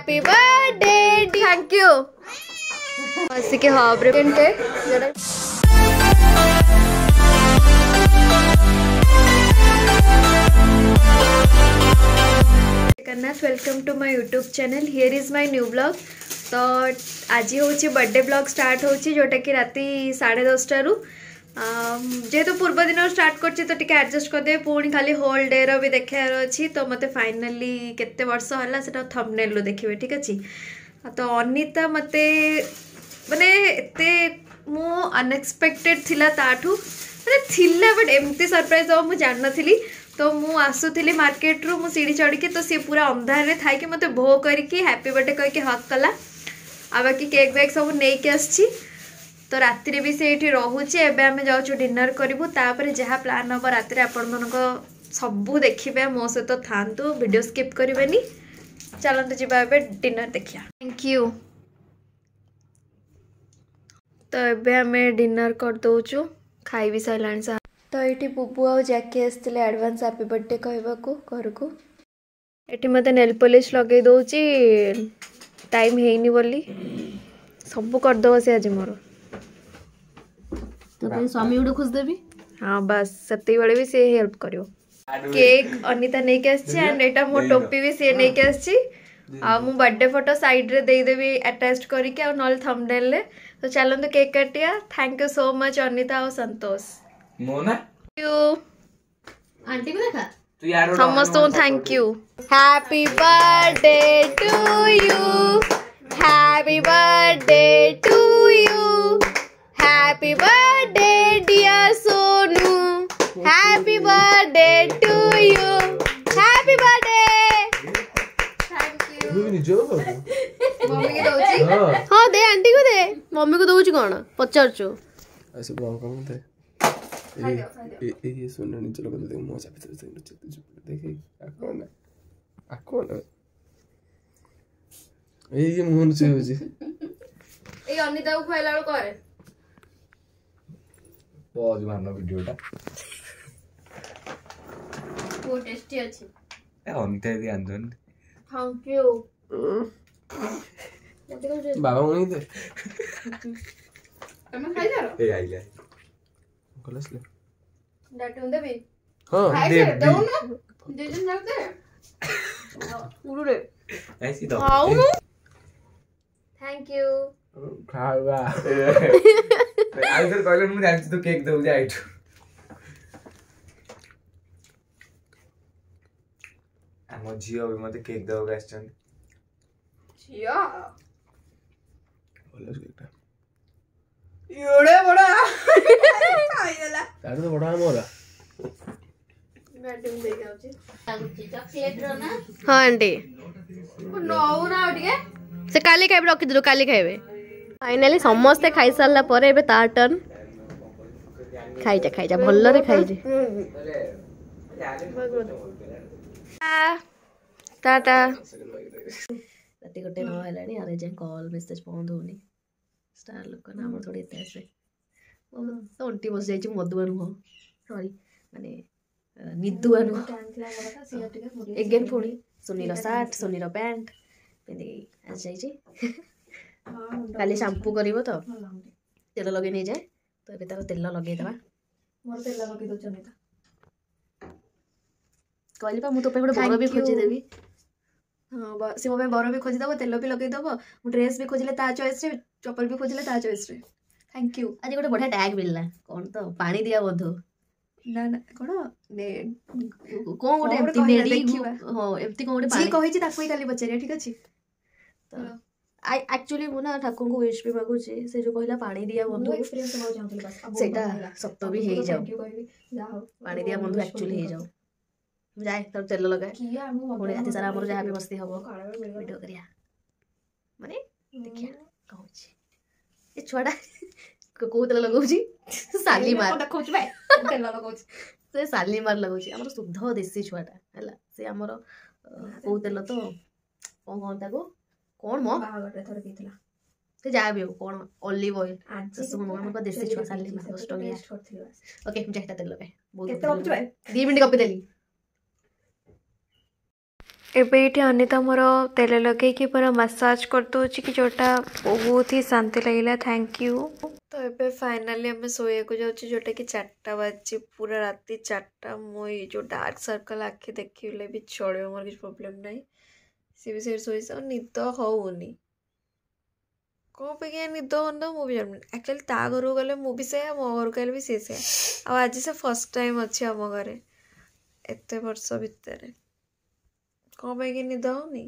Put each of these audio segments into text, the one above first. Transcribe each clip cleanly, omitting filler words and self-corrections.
Happy birthday thank you अस्सी के हाफ रिबन के welcome to my YouTube channel here is my new blog. तो आज हूँ बर्थडे ब्लॉग स्टार्ट होची जोटा कि राति 10:30 रु जेहेतु पूर्व दिन स्टार्ट कर तो टिके एडजस्ट करदे पुणी खाली होल डे रो भी देखार अच्छी तो मते फाइनली केते वर्ष होला सेटा थंबनेल रो देखिबे ठीक अछि। तो अनिता मते माने एते मु अनएक्सपेक्टेड थिला ताठू माने थिला बट एमती सरप्राइज हो मु जान नथिली। तो मु आसुली मार्केट रु मु सीढ़ी चढ़ी तो सी पूरा अंधार रे थाई कि मते भो करके हैप्पी बर्थडे कह के हक कला आ बाकी केक बैग सब नहीं के आछि। तो राति भी से ये रोचे एवं आम जाऊँ डिनर करूँ तापर जहाँ प्लान हम राति आपण मन सबू देखिए मो सहित थांतु वीडियो स्किप करेंगे चलते जावा डिनर देखिया थैंक यू। तो एबे आम डिनर कर दौचु खाई भी सारा सा। तो ये बुबू आ जैकी आसते एडवांस हैप्पी बर्थडे कहवाकू घर को ये मत नेल पॉलिश लगे दौची टाइम हैनी बोली सब करदे से आज मोर तो स्वामी गुड़ खोज देवी हाँ बस सती बड़े भी से हेल्प करियो। केक अनिता नहीं के आछि एंड एटा मो टोपी भी से नहीं के आछि आ मु बर्थडे फोटो साइड रे दे देबी अटैच करके आ नल थंबनेल ले। तो चलंतु केक काटिया। Thank you so much Anita और संतोष मोना यू आंटी को देखा तू यार समस्त thank you. Happy birthday to you happy birthday to you happy birthday dear Sonu happy birthday to you happy birthday thank you. Mummy के दउची हां दे आंटी को दे मम्मी को दउची कोन पचारचो ऐसे ब्लॉग कम दे ये सुनने नहीं चलो दे मो चापे देखे आकोन ये मोहन से हो जी ए अनिता को खइला करे बहुत मारना वीडियोटा वो टेस्टी अछि ए अनिता भी आंदन थैंक यू बाबा नहीं दे तुम खाइ जा ए आइले कलस ले डाटू दे भी हां दे दो ना दे दिन रख दे उड़ू रे ऐसी दो आओ ना थैंक यू खावा आई फिर कहले मु जानछि तो केक दउ जाइट हम जियो भी मते केक दउ गाछन जियो बोलस केकटा एड़े बड़ा खाइला तार तो बड़ा मोरा मैडम दे गाउची चॉकलेट रो ना हां आंटी नौ ना उठिके से काली खाइबे रखि दो काली खाइबे फाइनली समस्ते खाई सारला परे एबे तार टर्न खाई जा भल्ल रे खाई जे टाटा राति गोटे न हेलानी अरे जे कॉल मेसेज बंद होनी स्टार लोक ना हमर थोड़ी इतिहास रे तो उल्टी बस जाई छी मधुआ नु सॉरी माने निदुआ नु एगेन पुणी सुनीर शर्ट सुनीर पैंट पिंदी आज जाई छी काली शैम्पू करिवो तो तेल लगे नहीं जाए तो एबे तार तेल लगे दबा मोर तेल लगे दो चनेता कहली पा मु तो पे गोटे बर भी खोजी देबी हां से मो पे बर भी खोजी दबो तेल भी लगे दबो मु ड्रेस भी खोजिले ता चॉइस रे चप्पल भी खोजिले ता चॉइस रे थैंक यू। आज गोटे बढ़िया टैग मिलला कोन तो पानी दिया बंधु ना ना कोन ने कोन गोटे एम्ति नेडी हां एम्ति कोन गोटे पानी कहि छी ताकू काली बचरिया ठीक अछि। तो आई एक्चुअली मु ना ठाकुर को विश भी मागु छी से जो कहला पानी दिया बंधु एक्सपीरियंस हो जाऊ बस अब सेटा सत्य भी हे जाऊ पानी दिया बंधु एक्चुअली हे जाऊ जाए तब तेल लगा पुणी राति सारा हमर जहाँ भी मस्ती हबो वीडियो करिया माने देखिया कहू छी ए छुआडा को तेल लगाऊ छी साली मार देखौ छी भाई तेल लगाऊ छी से साली मार लगाऊ छी हमर शुद्ध देसी छुआडा हला से हमर को तेल तो कोन ताको कौन मो बाहागर थोड़े पीतला ते जा भी कौन ऑलिव ऑयल आज सुन मो हमर देसी छुआ साली मार 10 टका टेस्ट करथि बस ओके जेटा तेल लगे बहुत केते कप 2 मिनट कप देली एबे ये अनिता मोर तेल लगे पूरा मसाज कर दूची कि जोटा बहुत ही शांति लगे थैंक यू। तो एबे फाइनली आम शोया को जाऊँ जोटा कि 4टा बाजी पूरा राति 4टा मो जो डार्क सर्कल आखि देखिले भी चलो मोर किसी प्रोब्लेम ना सी भी से शोस निद होनी कौन पे निद हो मुझे जानूँ एक्चुअली ता घर गले मुझे से मो घर गले भी सी से आज से फर्स्ट टाइम अच्छे आम घरे एत वर्ष भितर कौन पे निद होनी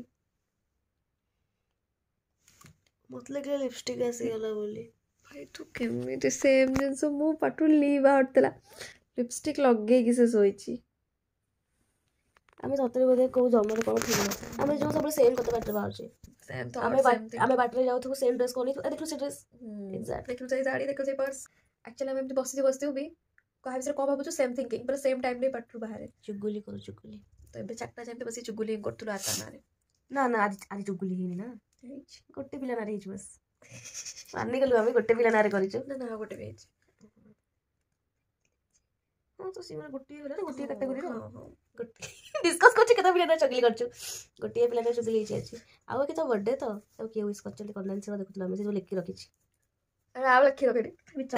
मत लगे लिपस्टिक आसीगला बोली भाई तू केमी सेम जिनस मो पाटू ली बाहरला लिपस्टिक लगे से शोची आमे सतरे बोधे को जमरे कोन ठीक ना आमे जो सब सेम कत बाटर बाहर छे सेम तो आमे बाटर जाउ थको सेम ड्रेस कोनी देखो से ड्रेस एग्जैक्ट देखो से साड़ी देखो से पर्स एक्चुअली हम बसती भी कहा बिसरे कौन भावुँ सेम थिंकिंग पूरा सेम टाइम पाटू बाहर चुगुली करो चुगुली तो ए 4टा टाइम बस चुगुली करथुल आता ना ना आज आज चुगुली हिनी ना गोटे पिला नारे हिच बस माननी गलु आमे गोटे पिला नारे करिछु ना ना गोटे पेज हां तो सीमा गोटे होला गोटे कैटेगरी रो गोटे डिस्कस करछु केता पिला ना चगली करछु गोटे पिला ना चगली हिच अछि आउ के तो बर्थडे तो अब के विश करछली कंडेंस रो देखुतला हम से जो लिखि रखिछि अरे आ लिखि रखि बिचा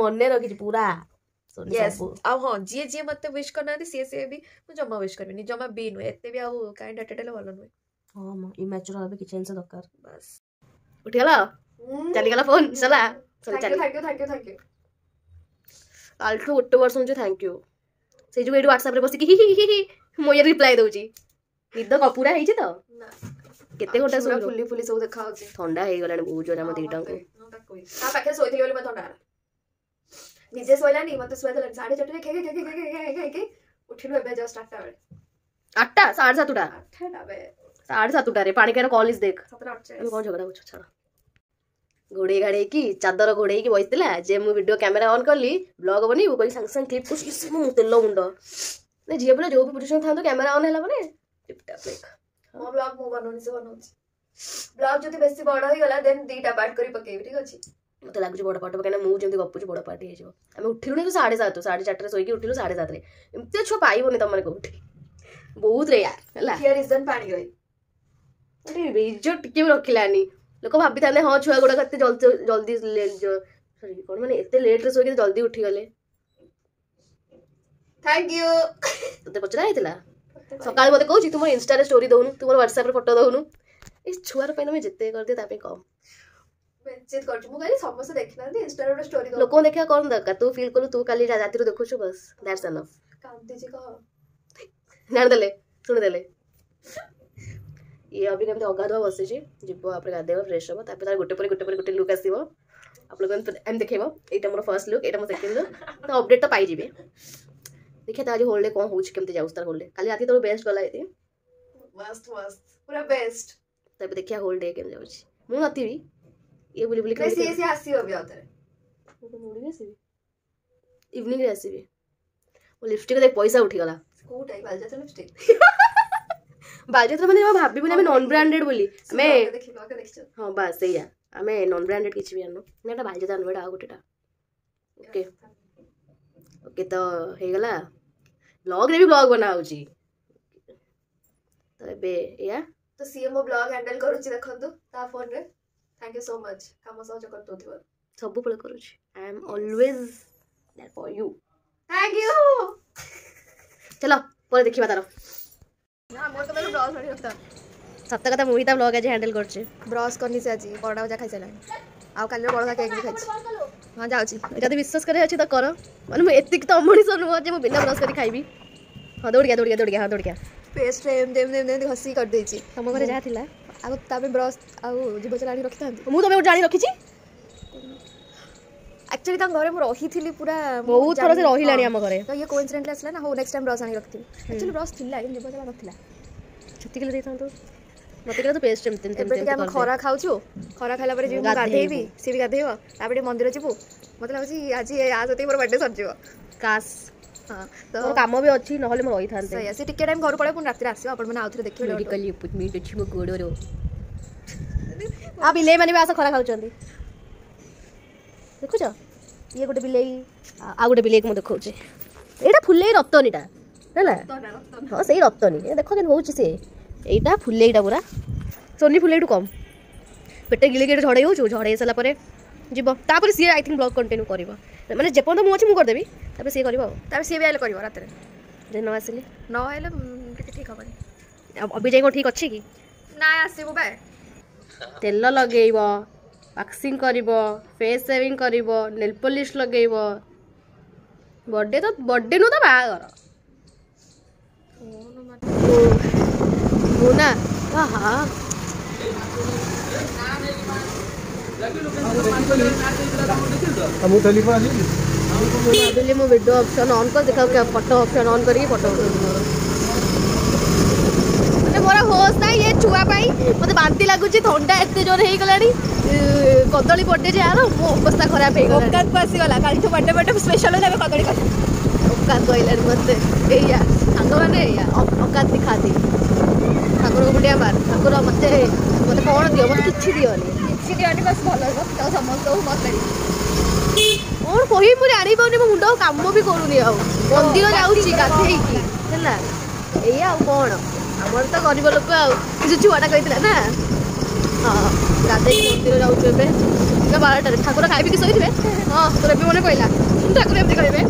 मने रखिछि पूरा यस अब हाँ जी जी मत विश करना सी भी मुझे जमा विश करबी जमा भी नुहे एते भी आउ काइंड हार्टेड भल नुहे हाँ म इमेच्योर होबे किछ सेंस दरकार बस उठी गला चली गला फोन चला चल चल थैंक यू आल्टो 8 वर्ष मुझे थैंक यू से जो एडु WhatsApp रे बसी कि मो ये रिप्लाई दोची निद कपूरा हेछि तो ना केते घंटा सोई फुली फुली सब देखा होछि ठंडा हे गलानी बहुत जोर हम दीटा को ता पाखे सोइथिली बोली म ठंडा निजे सोइलानी मते सोइ देला 4:30 के उठिलो एबे जस्ट 8टा बेले 8टा 7:30 8टा बे 7:30 रे पानी केर कॉलेज देख 17:48 हम कोन झगड़ा होछ छाड़ा घोड़े गाड़े की चादर घोड़े की बसला जे मु वीडियो कैमरा ऑन करली ब्लॉग बनी वो कोई संग संग क्लिप कुछ इस मु तेलो मुंडो ने जे बोले जो भी पोजीशन था तो कैमरा ऑन हैला माने टिप टैप लाइक मो ब्लॉग मो बनोनी से बनोछि ब्लॉग जति बेसी बड़ होई गला देन 2टा पार्ट करी पकेबी ठीक अछि मत लागु बड़ पार्ट पकना मु जेंति गप्पु बड़ पार्ट हे जो हम उठिलु ने 7:30 7:30 रे सोई की उठिलु 7:30 रे एमते छो पाइबोनी तमने को उठी बहुत रे यार हला हियर रीजन पानी गई अरे बेइज्जत टिके रखिलानी लोक भाभी थाने हाँ छुआ गुड़ा कते जल्दी सॉरी कोन माने एते लेट रे सोई के जल्दी उठी गले थैंक यू तते पचरा हेतिला सकाळ मते कहू छी तुम इंस्टा रे स्टोरी दउनु तुम व्हाट्सएप रे फोटो दउनु इस छुआर पे में जेते कर दे तापे कम मेंचेत करछु मु कहली समस्त देखना दे इंस्टा रे स्टोरी दो लोक देखा कोन दरकार तू फील करू तू काली राति रो देखु छु बस दैट्स एनफ कांती जी कह जान देले सुन देले ये अभी कम अगाधुआ बसी जीव आप गाधेब फ्रेश हम तार गोटे लुक आसो आप लोग एम देखेब यहाँ मोर फर्स्ट लुक यहाँ मोर सेकेंड लुक तो अपडेट तो पाई देखिए आज होल्डे कौन हो जाऊँ तार होल्डे काली राति तो बेस्ट गला ये मस्त मस्त पूरा बेस्ट तब देखिए होल्डे केम जाऊँ मु नथी ये बुली बुली सी आसी अभी आउतरे मुड़ी आसीबी इवनिंग रे आसीबी वो लिपस्टिक देख पैसा उठी गला को टाइप बाल जात लिपस्टिक बालचित्र मैंने भाभी बोले नॉन ब्रांडेड बोली मैं देखियो हाँ बस सैया आम नॉन ब्रांडेड किसी भी आनु ना बालचित्र आनु आ गोटेटा ओके ओके तो हो गला ब्लॉग रे भी ब्लॉग बना होची तो एबे या तो सीएमओ ब्लॉग हैंडल करूची देखंतु ता फोन रे थैंक यू सो मच काम सहज करतो थिबो सब पळे करूची I am always there for you thank you चलो पर देखिबा तारो ना मोर तो ब्रश नहीं रखता सत्य कथा मुही ता ब्लॉग आज हैंडल करछे ब्रश करनी से आज बड़ा जा खाइ चला आ काली बड़ा केक भी खाइ हां जाउची जदी विश्वास करे अछि त कर माने मु एतिक त अमणी सनु जे मु बिना ब्रश करी खाइबी हां दौड़ गया हां दौड़ गया पेस्ट रे देम घसी कर देची हम घरे जा थिला आ ताबे ब्रश आ जीव चलानी रखिता मु तो जानी रखिची एक्चुअली ता घरे मु रही थिली पूरा बहुत थोड़ा से रहिलानी हम घरे तो ये कोइंसिडेंटली आसला ना हो नेक्स्ट टाइम ब्रश आनी रखती एक्चुअली ब्रश थिला इन जीव चला नथिला छुट्टी के लिए देथां तो मते के तो पेस्ट एम तिन एबे हम खरा खाउछु खरा खाइला परे जे गाधेबी से भी गाधेबो ताबे मंदिर जिवु मते लागछि आज आ सते मोर बर्थडे सर जिवो कास हां तो मोर काम भी अछि नहले म रही थांते सही से टिके टाइम घर पळे पुन रात्रि आसीबो आपण माने आउथरे देखिबे मेडिकल पुट मी टच मो गोडो रो आ बिले माने आस खरा खाउचंदी देखुछ ये गोटे बिले आ गोटे बिले को देखौ छे एटा फुले रतनीटा हैला हां सही रतनी देखो केन होउछ से एटा फुलेईटा पूरा सोनी फुलेईटू कम पेटे गिले गिले झड़े हो झड़े सारा पर जीव तापर सी आई थिंक ब्लॉग कंटिन्यू कर माने जेपर्यंत मुझे अच्छी मुझे करदेवी तापर सी कर सी भी आइले कर रात न आसिले न आइले ठीक हेनी अभी जाए ठीक अच्छे कि ना आसबू बे तेल लगेब वैक्सिंग कर फेस सेविंग कर नेल पॉलिश लगेब बर्थडे नु तो बाहागर मुना हाँ मो वीडियो ऑप्शन ऑन कर देखा क्या फोटो ऑप्शन ऑन करके फोटो मोर होश ना ये छुआ पाई मत बांती लगुच थंडा एत जोर हो गला कदली बर्थडे जे यार मो अवस्था खराब हो गला ओकात आसीगला काल तो बर्थडे स्पेशल हो कदली औकात कहला मत एया आग मैंने औकात दिखा दी ठाकुर को मुंडिया मार ठाकुर मत मत कौन दियो मत किसी दियोनी बस भल तो समस्त मत कौन कही मुझे जानी पाऊनी मो मुंड काम भी करूनी मंदिर जाऊँगी गाधे है एया कौन आमर तो गरीब लोक किसी छुआटा कहला ना हाँ गाधे मंदिर जाऊँ बारटार ठाकुर खाई कि शोथे हाँ तोर भी मन कहला ठाकुर एमती कहे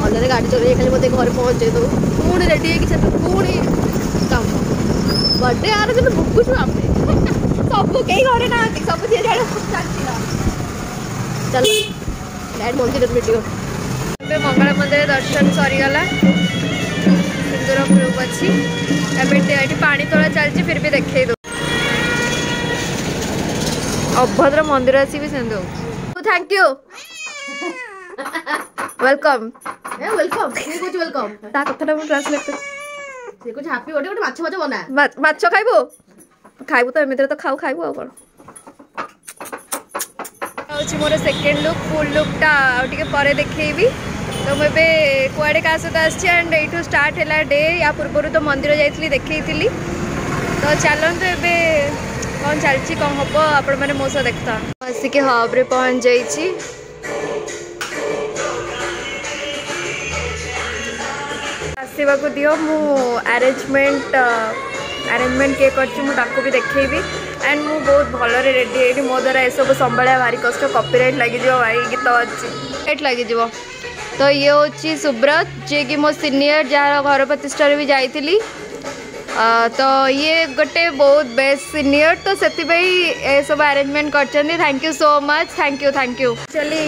भलरे गाड़ी चल खाली मत घर पहुँचे दो पुणी रेडी पुणी काम बर्थडे यार कि भुकुଛୁ आमे सब कई घरे ना सब दी जाड़े चलो लाइट मंदिर वीडियो मंगला मंदिर दर्शन सरीगला सुंदर ग्रुप अच्छी एवं पानी तोड़ा चलती फिर भी देखे दो अभद्र मंदिर आसी भी सेंदो थैंक यू वेलकम वेलकम कुछ वेलकम ता कथटा मु ट्रांसलेट से कुछ हैप्पी बर्थडे गोटे माछ माछ बना माछ खाइबो खाइबो तो एमित्र तो खाऊ खाइबो आ कोन आउची मोर सेकंड लुक फुल लुकटा टिके परे देखैबी तो मुझे कुआड़े क्या सहित आसी एंड यू स्टार्ट है डे या पूर्व तो मंदिर जाइली देखी तो चलते एबे कौन चलती कौन हम आपण मैंने मो सह देखता आसिक हब्रे पहुँच जाइए आसवा को दियो मु अरेंजमेंट किए कर भी देखी एंड मु बहुत भल रेडी मो द्वारा यह सब संभाड़ा भारी कष्ट कॉपीराइट लगी भाई गीत अच्छी लगी तो ये हूँ सुब्रत जे कि मो सीनियर जार घर प्रतिष्ठा भी जाइली तो ये गोटे बहुत बेस्ट सीनियर तो से सब अरेंजमेंट कर thank you so much thank you चली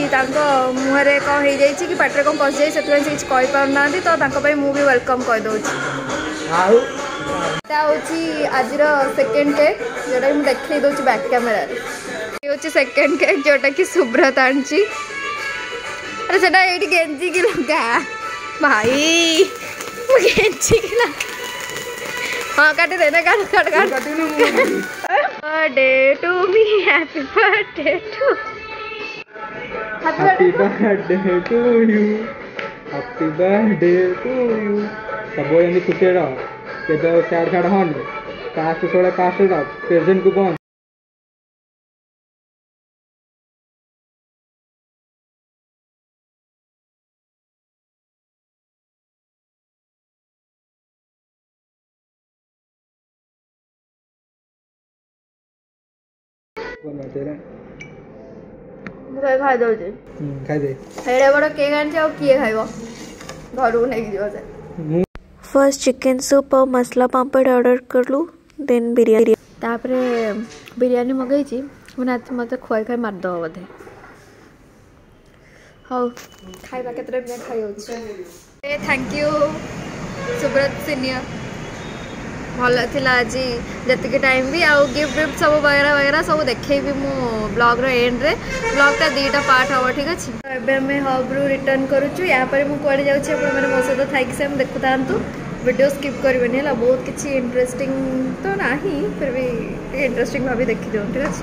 मुहरे कौन हो जाए कि पाटे कौन पशि जाए से किसी कहीपारना तो मुझे वेलकम करदे आज सेकेंड केक जोटा मुझे देखे दूसरी बैक कैमेरा ये हूँ सेकेंड केक जोटा कि सुब्रत आनी अरे सेटा ये गेंजी की लगा भाई गेंजी की लगा हाँ काटे देना काट birthday to me happy birthday to happy birthday to you happy birthday to you सब एमती खुशी रह के सियाड़ सियाड़ हन पास्ट सोले पास्ट प्रेजेंट को बंद खाई दे एडे बड़ केक आनी किए खाइब घर को नहीं जीव फर्स्ट चिकन सूप और मसला पापड़ ऑर्डर करलु देन बिरयानी तापरे बिरयानी मगैची नाती मत खुआई खाई मारद बोधे हाँ खाइबा केतरे मिनट खाई होछि थैंक यू सुब्रत सीनियर भल थिला आज जतिक टाइम भी आउ गिफ्ट विफ्ट सब वगैरह वगैरह सब देखेबी मु ब्लॉग रो एंड रे ब्लॉग टा दीटा पार्ट हवा ठीक अछि एबे हमें हब्रू रिटर्न करूछु या पर मु कोड़े जाउछि अपन माने मो सहित थाइक से हम देखुतांतु वीडियो स्किप करबेनी हला बहुत किछि इंटरेस्टिंग तो नाही फिर भी इंटरेस्टिंग भाबी देखि दियो ठीक अछि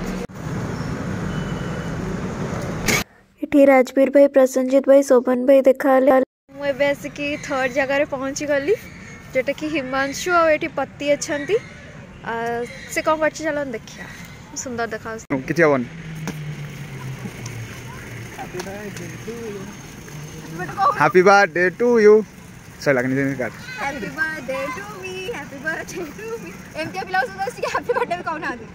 इठी राजवीर भाई प्रसन्नजीत भाई शोभन भाई देखाले मु एबे आसिकी थर्ड जगह रे पहुंची गली जोटा कि हिमांशु और ये पति अच्छा से कौन कर चलो देखिया सुंदर देखा happy birthday to you sir लगनी चाहिए काट happy birthday to me, happy birthday to me. एमके पिलाओ सुनो, इसकी हैप्पी बर्थडे में कौन आ गई?